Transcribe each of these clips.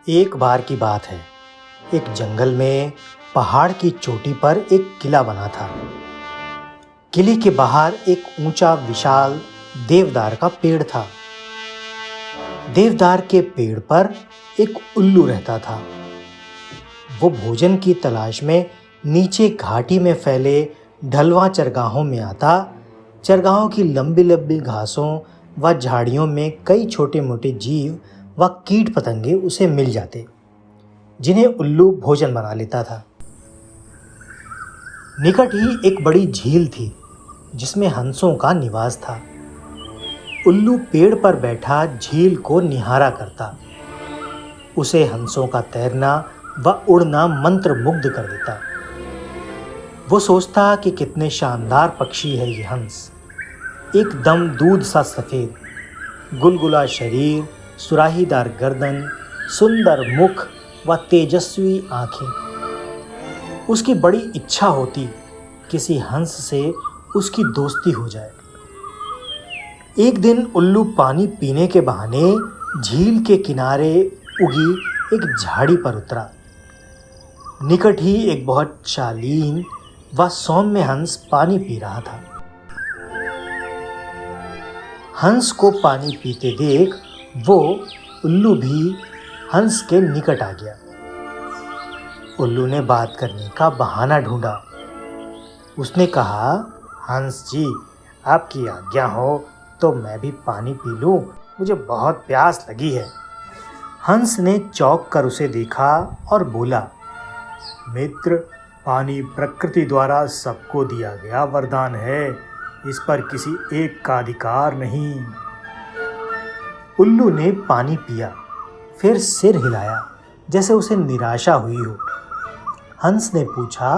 एक बार की बात है, एक जंगल में पहाड़ की चोटी पर एक किला बना था। किले के बाहर एक ऊंचा विशाल देवदार का पेड़ था। देवदार के पेड़ पर एक उल्लू रहता था। वो भोजन की तलाश में नीचे घाटी में फैले ढलवां चरगाहों में आता। चरगाहों की लंबी लंबी घासों व झाड़ियों में कई छोटे मोटे जीव व कीट पतंगे उसे मिल जाते, जिन्हें उल्लू भोजन बना लेता था। निकट ही एक बड़ी झील थी, जिसमें हंसों का निवास था। उल्लू पेड़ पर बैठा झील को निहारा करता। उसे हंसों का तैरना व उड़ना मंत्रमुग्ध कर देता। वो सोचता कि कितने शानदार पक्षी है ये हंस। एकदम दूध सा सफ़ेद, गुलगुला शरीर, सुराहीदार गर्दन, सुंदर मुख व तेजस्वी आंखें। उसकी बड़ी इच्छा होती किसी हंस से उसकी दोस्ती हो जाए। एक दिन उल्लू पानी पीने के बहाने झील के किनारे उगी एक झाड़ी पर उतरा। निकट ही एक बहुत शालीन व सौम्य हंस पानी पी रहा था। हंस को पानी पीते देख वो उल्लू भी हंस के निकट आ गया। उल्लू ने बात करने का बहाना ढूंढा। उसने कहा, हंस जी, आपकी आज्ञा हो तो मैं भी पानी पी लूं, मुझे बहुत प्यास लगी है। हंस ने चौंक कर उसे देखा और बोला, मित्र, पानी प्रकृति द्वारा सबको दिया गया वरदान है, इस पर किसी एक का अधिकार नहीं। उल्लू ने पानी पिया, फिर सिर हिलाया जैसे उसे निराशा हुई हो। हंस ने पूछा,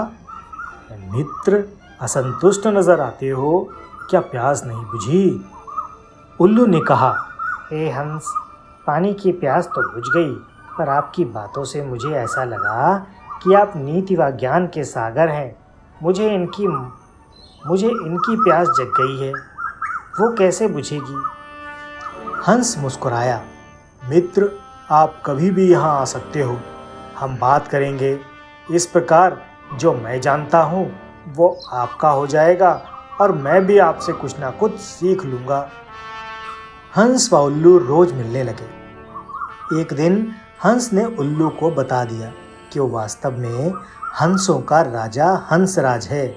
मित्र, असंतुष्ट नजर आते हो, क्या प्यास नहीं बुझी? उल्लू ने कहा, हे हंस, पानी की प्यास तो बुझ गई, पर आपकी बातों से मुझे ऐसा लगा कि आप नीति व ज्ञान के सागर हैं। मुझे इनकी प्यास जग गई है, वो कैसे बुझेगी? हंस मुस्कुराया, मित्र, आप कभी भी यहाँ आ सकते हो, हम बात करेंगे। इस प्रकार जो मैं जानता हूँ वो आपका हो जाएगा और मैं भी आपसे कुछ ना कुछ सीख लूँगा। हंस व उल्लू रोज मिलने लगे। एक दिन हंस ने उल्लू को बता दिया कि वो वास्तव में हंसों का राजा हंसराज है।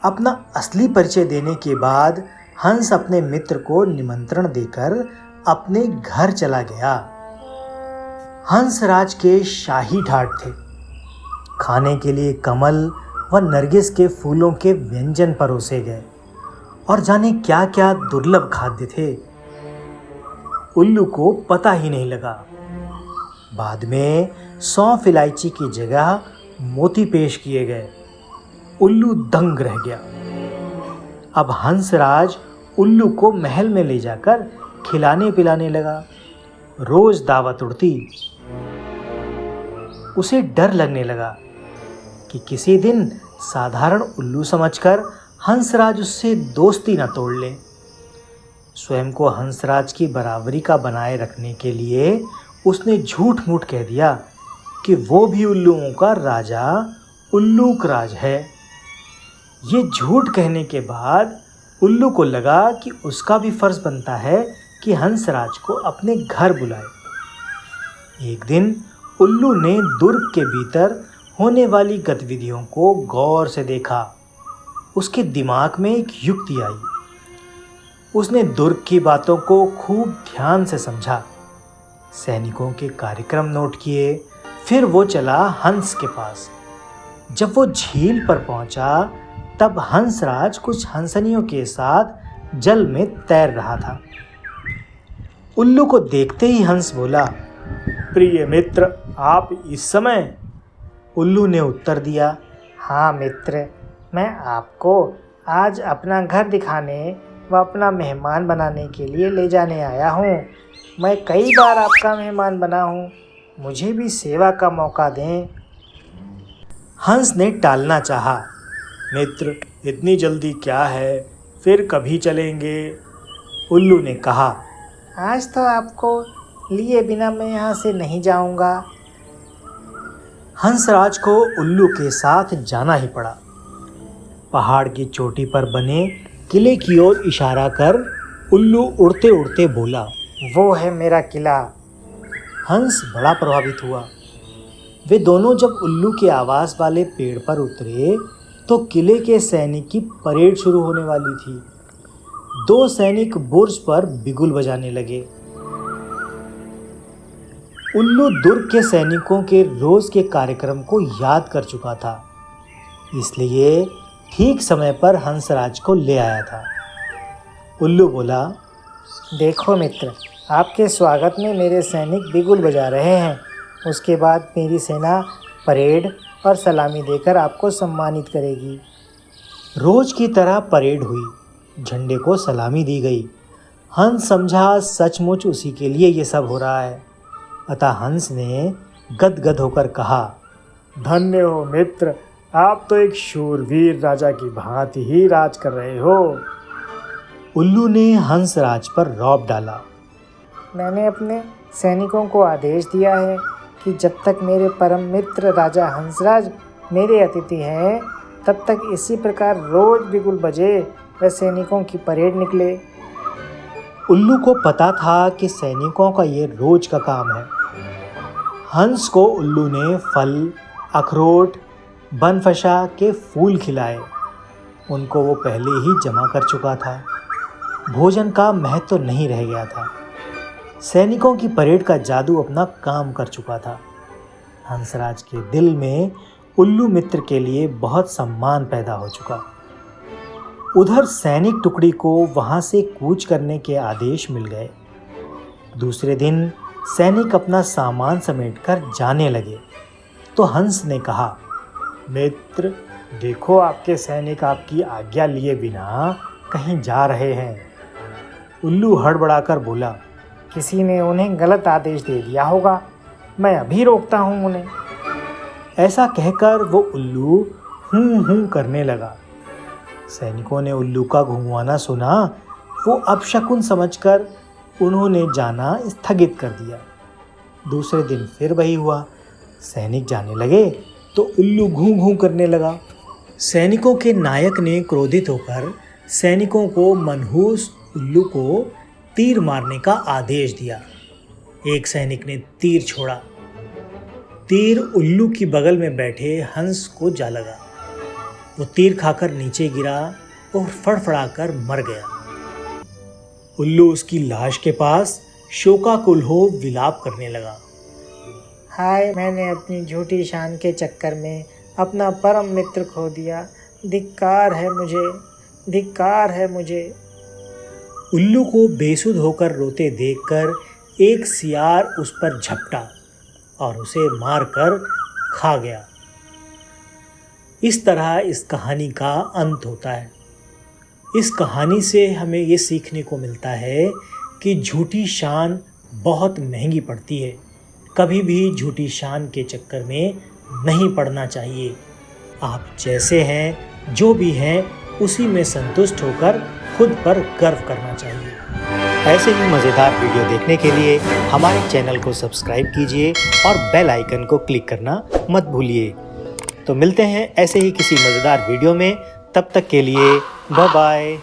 अपना असली परिचय देने के बाद हंस अपने मित्र को निमंत्रण देकर अपने घर चला गया। हंसराज के शाही ठाट थे। खाने के लिए कमल व नरगिस के फूलों के व्यंजन परोसे गए और जाने क्या क्या दुर्लभ खाद्य थे। उल्लू को पता ही नहीं लगा। बाद में सौंफ इलायची की जगह मोती पेश किए गए। उल्लू दंग रह गया। अब हंसराज उल्लू को महल में ले जाकर खिलाने पिलाने लगा। रोज दावत उड़ती। उसे डर लगने लगा कि किसी दिन साधारण उल्लू समझकर हंसराज उससे दोस्ती न तोड़ ले। स्वयं को हंसराज की बराबरी का बनाए रखने के लिए उसने झूठ मूठ कह दिया कि वो भी उल्लुओं का राजा उल्लूक राज है। ये झूठ कहने के बाद उल्लू को लगा कि उसका भी फर्ज बनता है कि हंसराज को अपने घर बुलाए। एक दिन उल्लू ने दुर्ग के भीतर होने वाली गतिविधियों को गौर से देखा। उसके दिमाग में एक युक्ति आई। उसने दुर्ग की बातों को खूब ध्यान से समझा, सैनिकों के कार्यक्रम नोट किए। फिर वो चला हंस के पास। जब वो झील पर पहुंचा तब हंसराज कुछ हंसनियों के साथ जल में तैर रहा था। उल्लू को देखते ही हंस बोला, प्रिय मित्र, आप इस समय? उल्लू ने उत्तर दिया, हाँ मित्र, मैं आपको आज अपना घर दिखाने व अपना मेहमान बनाने के लिए ले जाने आया हूँ। मैं कई बार आपका मेहमान बना हूँ, मुझे भी सेवा का मौका दें। हंस ने टालना चाहा, मित्र, इतनी जल्दी क्या है, फिर कभी चलेंगे। उल्लू ने कहा, आज तो आपको लिए बिना मैं यहाँ से नहीं जाऊँगा। हंसराज को उल्लू के साथ जाना ही पड़ा। पहाड़ की चोटी पर बने किले की ओर इशारा कर उल्लू उड़ते उड़ते बोला, वो है मेरा किला। हंस बड़ा प्रभावित हुआ। वे दोनों जब उल्लू के आवाज़ वाले पेड़ पर उतरे तो किले के सैनिक की परेड शुरू होने वाली थी। 2 सैनिक बुर्ज पर बिगुल बजाने लगे। उल्लू दुर्ग के सैनिकों के रोज के कार्यक्रम को याद कर चुका था, इसलिए ठीक समय पर हंसराज को ले आया था। उल्लू बोला, देखो मित्र, आपके स्वागत में मेरे सैनिक बिगुल बजा रहे हैं। उसके बाद मेरी सेना परेड और सलामी देकर आपको सम्मानित करेगी। रोज की तरह परेड हुई। झंडे को सलामी दी गई। हंस समझा सचमुच उसी के लिए ये सब हो रहा है। अतः हंस ने गदगद होकर कहा, धन्य हो मित्र, आप तो एक शूरवीर राजा की भांति ही राज कर रहे हो। उल्लू ने हंसराज पर रौब डाला। मैंने अपने सैनिकों को आदेश दिया है कि जब तक मेरे परम मित्र राजा हंसराज मेरे अतिथि हैं, तब तक इसी प्रकार रोज बिगुल बजे व सैनिकों की परेड निकले। उल्लू को पता था कि सैनिकों का ये रोज का काम है। हंस को उल्लू ने फल, अखरोट, बनफशा के फूल खिलाए। उनको वो पहले ही जमा कर चुका था। भोजन का महत्व नहीं रह गया था। सैनिकों की परेड का जादू अपना काम कर चुका था। हंसराज के दिल में उल्लू मित्र के लिए बहुत सम्मान पैदा हो चुका। उधर सैनिक टुकड़ी को वहां से कूच करने के आदेश मिल गए। दूसरे दिन सैनिक अपना सामान समेटकर जाने लगे तो हंस ने कहा, मित्र, देखो आपके सैनिक आपकी आज्ञा लिए बिना कहीं जा रहे हैं। उल्लू हड़बड़ाकर बोला, किसी ने उन्हें गलत आदेश दे दिया होगा, मैं अभी रोकता हूँ उन्हें। ऐसा कहकर वो उल्लू हूँ हूँ करने लगा। सैनिकों ने उल्लू का घुंघुआना सुना। वो अपशकुन समझकर उन्होंने जाना स्थगित कर दिया। दूसरे दिन फिर वही हुआ। सैनिक जाने लगे तो उल्लू घूं घूं करने लगा। सैनिकों के नायक ने क्रोधित होकर सैनिकों को मनहूस उल्लू को तीर मारने का आदेश दिया। एक सैनिक ने तीर छोड़ा। तीर उल्लू की बगल में बैठे हंस को जा लगा। वो तीर खाकर नीचे गिरा और फड़फड़ाकर मर गया। उल्लू उसकी लाश के पास शोकाकुल हो विलाप करने लगा। हाय, मैंने अपनी झूठी शान के चक्कर में अपना परम मित्र खो दिया। धिक्कार है मुझे, धिक्कार है मुझे। उल्लू को बेसुध होकर रोते देखकर एक सियार उस पर झपटा और उसे मारकर खा गया। इस तरह इस कहानी का अंत होता है। इस कहानी से हमें ये सीखने को मिलता है कि झूठी शान बहुत महंगी पड़ती है। कभी भी झूठी शान के चक्कर में नहीं पड़ना चाहिए। आप जैसे हैं, जो भी हैं, उसी में संतुष्ट होकर खुद पर गर्व करना चाहिए। ऐसे ही मज़ेदार वीडियो देखने के लिए हमारे चैनल को सब्सक्राइब कीजिए और बेल आइकन को क्लिक करना मत भूलिए। तो मिलते हैं ऐसे ही किसी मज़ेदार वीडियो में। तब तक के लिए बाय बाय।